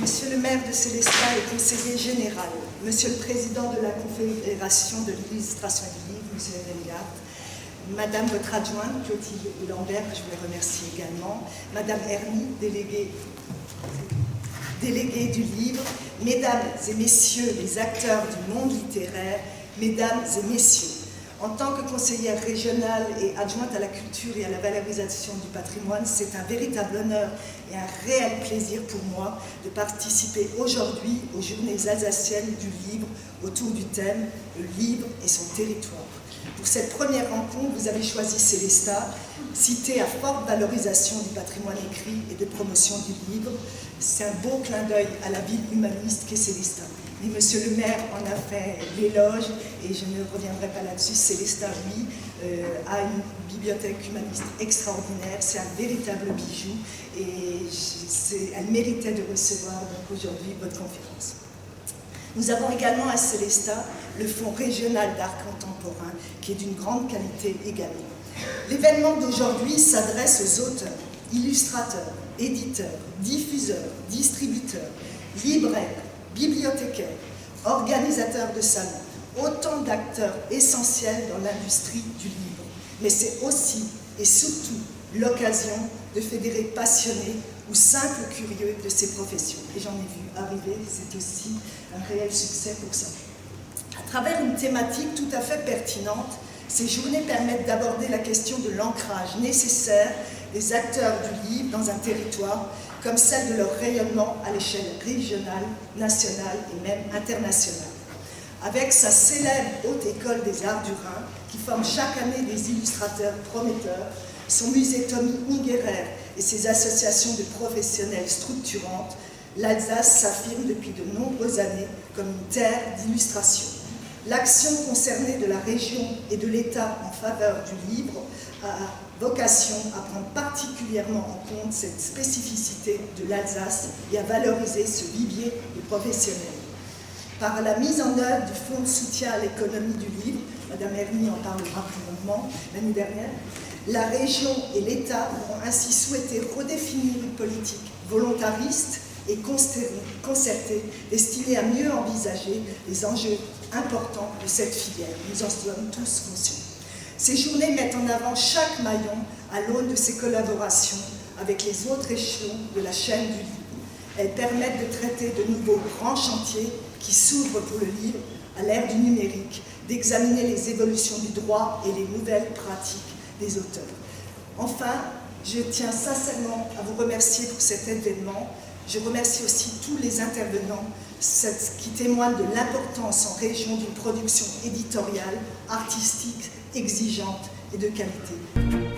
Monsieur le maire de Sélestat et conseiller général, Monsieur le président de la Confédération de l'illustration et du livre, Monsieur Renegard, Madame votre adjointe, Clotilde Lambert, que je voulais remercier également, Madame Ernie, déléguée du livre, Mesdames et Messieurs les acteurs du monde littéraire, Mesdames et Messieurs, en tant que conseillère régionale et adjointe à la culture et à la valorisation du patrimoine, c'est un véritable honneur et un réel plaisir pour moi de participer aujourd'hui aux Journées alsaciennes du livre autour du thème « Le livre et son territoire ». Pour cette première rencontre, vous avez choisi Sélestat, cité à forte valorisation du patrimoine écrit et de promotion du livre. C'est un beau clin d'œil à la ville humaniste qu'est Sélestat. Et Monsieur le maire en a fait l'éloge, et je ne reviendrai pas là-dessus. Sélestat, oui, a une bibliothèque humaniste extraordinaire, c'est un véritable bijou, et elle méritait de recevoir aujourd'hui votre conférence. Nous avons également à Sélestat le Fonds régional d'art contemporain, qui est d'une grande qualité également. L'événement d'aujourd'hui s'adresse aux auteurs, illustrateurs, éditeurs, diffuseurs, distributeurs, libraires, bibliothécaires, organisateurs de salons, autant d'acteurs essentiels dans l'industrie du livre. Mais c'est aussi et surtout l'occasion de fédérer passionnés ou simples curieux de ces professions. Et j'en ai vu arriver, c'est aussi un réel succès pour ça. À travers une thématique tout à fait pertinente, ces journées permettent d'aborder la question de l'ancrage nécessaire des acteurs du livre dans un territoire, comme celle de leur rayonnement à l'échelle régionale, nationale et même internationale. Avec sa célèbre Haute École des Arts du Rhin, qui forme chaque année des illustrateurs prometteurs, son musée Tommy Ungerer et ses associations de professionnels structurantes, l'Alsace s'affirme depuis de nombreuses années comme une terre d'illustration. L'action concernée de la région et de l'État en faveur du livre a vocation à prendre particulièrement en compte cette spécificité de l'Alsace et à valoriser ce vivier de professionnels. Par la mise en œuvre du Fonds de soutien à l'économie du livre, Madame Ernie en parlera plus longuement l'année dernière, la région et l'État ont ainsi souhaité redéfinir une politique volontariste et concertée, destinée à mieux envisager les enjeux importants de cette filière. Nous en sommes tous conscients. Ces journées mettent en avant chaque maillon à l'aune de ses collaborations avec les autres échelons de la chaîne du livre. Elles permettent de traiter de nouveaux grands chantiers qui s'ouvrent pour le livre à l'ère du numérique, d'examiner les évolutions du droit et les nouvelles pratiques des auteurs. Enfin, je tiens sincèrement à vous remercier pour cet événement. Je remercie aussi tous les intervenants qui témoignent de l'importance en région d'une production éditoriale, artistique, exigeante et de qualité.